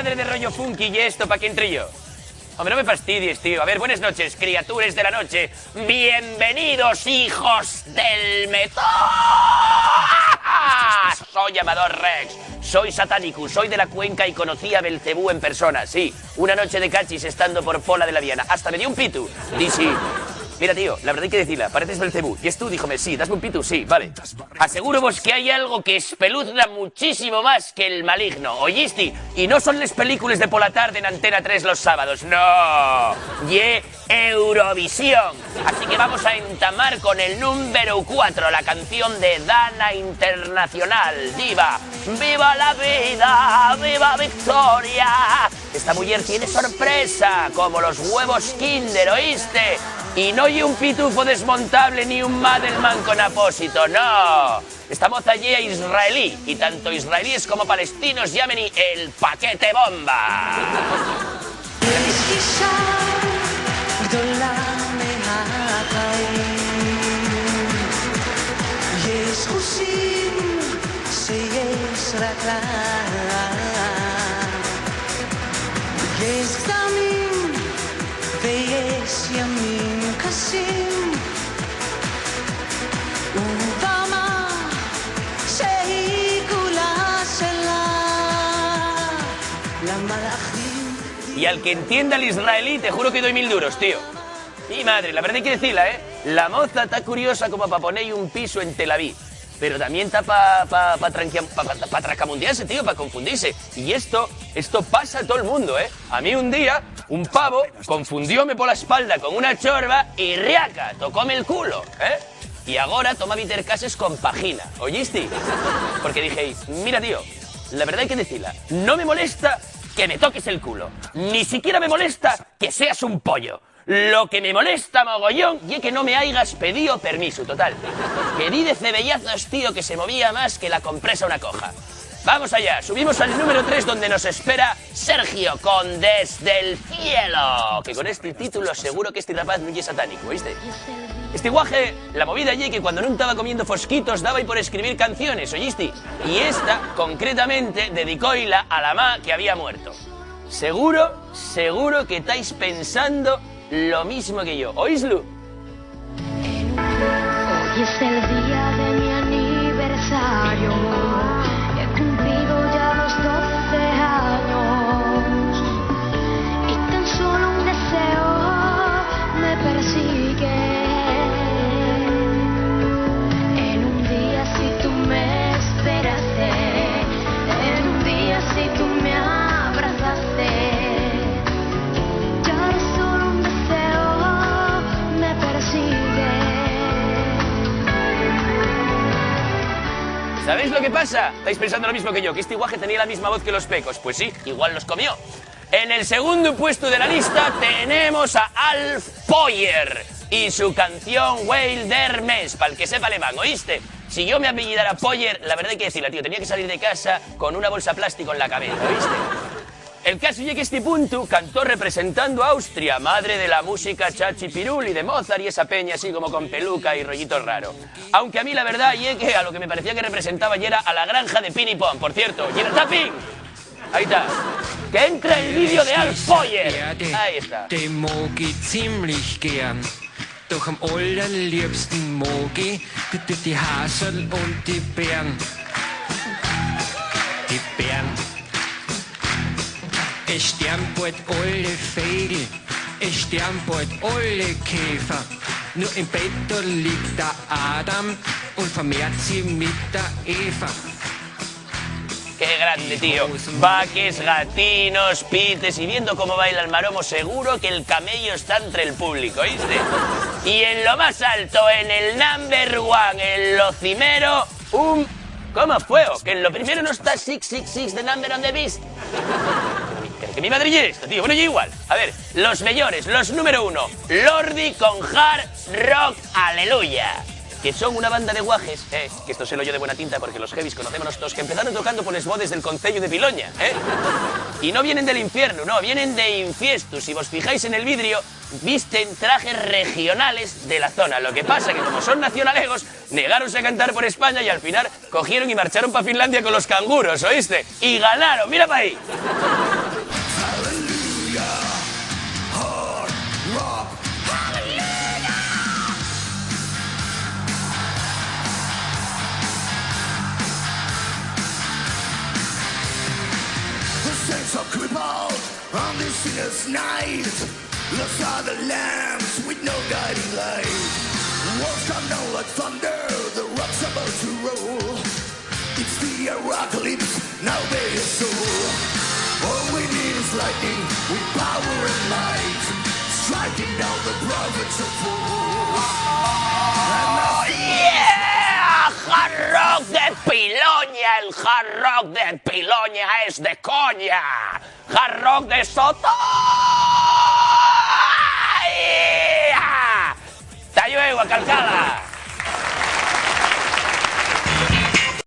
madre de rollo funky y esto para que entre yo. Hombre, no me fastidies, tío. A ver, buenas noches, criaturas de la noche. Bienvenidos, hijos del metal. Soy Amador Rex. Soy Satanicus, soy de la Cuenca y conocí a Belcebú en persona. Sí, una noche de cachis estando por Pola de la Viana. Hasta me dio un pitu. Di sí. Mira, tío, la verdad hay que decirla, pareces Belcebú. ¿Y es tú? Díjome, sí, dasme un pitu, sí, vale. Aseguro vos que hay algo que espeluzna muchísimo más que el maligno, ¿oíste? Y no son las películas de por la tarde en Antena 3 los sábados, no. Y Eurovisión. Así que vamos a entamar con el número 4, la canción de Dana Internacional, Diva. ¡Viva la vida! ¡Viva Victoria! Esta mujer tiene sorpresa, como los huevos Kinder, ¿oíste? Y no hay un pitufo desmontable ni un Madelman con apósito, no. Esta moza allí es israelí, y tanto israelíes como palestinos llamen el paquete bomba. Y al que entienda el israelí, te juro que doy 1000 duros, tío. Mi madre, la verdad hay que decirla, ¿eh? La moza está curiosa como para poner un piso en Tel Aviv. Pero también está para tracamundearse, tío, para confundirse. Y esto pasa a todo el mundo, ¿eh? A mí un día, un pavo confundióme por la espalda con una chorba y riaca, tocóme el culo, ¿eh? Y ahora toma vitercases con pagina, ¿oíste? Porque dije, mira, tío, la verdad hay que decirla, no me molesta que me toques el culo. Ni siquiera me molesta que seas un pollo. Lo que me molesta mogollón y es que no me hayas pedido permiso, total. Que di de cebellazos, tío, que se movía más que la compresa una coja. Vamos allá, subimos al número 3 donde nos espera Sergio con Desde el Cielo. Que con este título seguro que este rapaz no es satánico, ¿oíste? Este guaje, la movida allí que cuando no estaba comiendo fosquitos daba y por escribir canciones, ¿oíste? Y esta, concretamente, dedicóila a la ma que había muerto. Seguro que estáis pensando lo mismo que yo. ¿Oíslo? Hoy es el día de mi aniversario. He cumplido ya los 12 años. Y tan solo un deseo me persigue. En un día si tú me esperaste. En un día si tú me abrazaste. ¿Sabéis lo que pasa? Estáis pensando lo mismo que yo, que este guaje tenía la misma voz que los pecos. Pues sí, igual los comió. En el segundo puesto de la lista tenemos a Alf Poyer y su canción Weil der Mensch, para el que sepa alemán, ¿oíste? Si yo me apellidara Poyer, la verdad hay que decirla, tío, tenía que salir de casa con una bolsa plástico en la cabeza, ¿oíste? El caso es que este punto cantó representando a Austria, madre de la música Chachi Pirul y de Mozart y esa peña así como con peluca y rollito raro. Aunque a mí la verdad es que a lo que me parecía que representaba y era a la granja de Pin y Pon, por cierto. Y el tapping. Ahí está. Que entre el vídeo de Alf Poyer. Ahí está. Den mag ich ziemlich gern. Doch am allerliebsten mag ich die Hasel und die Bären. Die Bären. Es sterben bald alle Vögel, es sterben bald alle Käfer. Nur im Bett da liegt der Adam und vermehrt sie mit der Eva. Qué grande, tío. Vaques, gatinos, pites y viendo cómo baila el maromo, seguro que el camello está entre el público, ¿oíste? Y en lo más alto, en el number one, en lo cimero, ¿Cómo fue? Que en lo primero no está 666 de Number on the Beast. Que mi madre es esto, tío. Bueno, yo igual. A ver, los mejores, los número 1. Lordi con Hard Rock Aleluya. que son una banda de guajes, que esto se lo yo de buena tinta porque los heavies conocemos todos, que empezaron tocando por les bodes del concello de Piloña, y no vienen del infierno, no, vienen de Infiestu. Si vos fijáis en el vidrio, visten trajes regionales de la zona. Lo que pasa que como son nacionalegos, negaronse a cantar por España y al final cogieron y marcharon para Finlandia con los canguros, ¿oíste? Y ganaron, mira para ahí. Are crippled on this sinner's night. Lost are the lambs with no guiding light. Wolves come down like thunder, the rock's about to roll. It's the apocalypse, now they are soul. All we need is lightning with power and might, striking down the prophets of old. ¡Yeah! ¡Hard rock de Piloña! El hard rock de Piloña es de coña. ¡Hard rock de Soto! ¡Te ayudo, Calcada!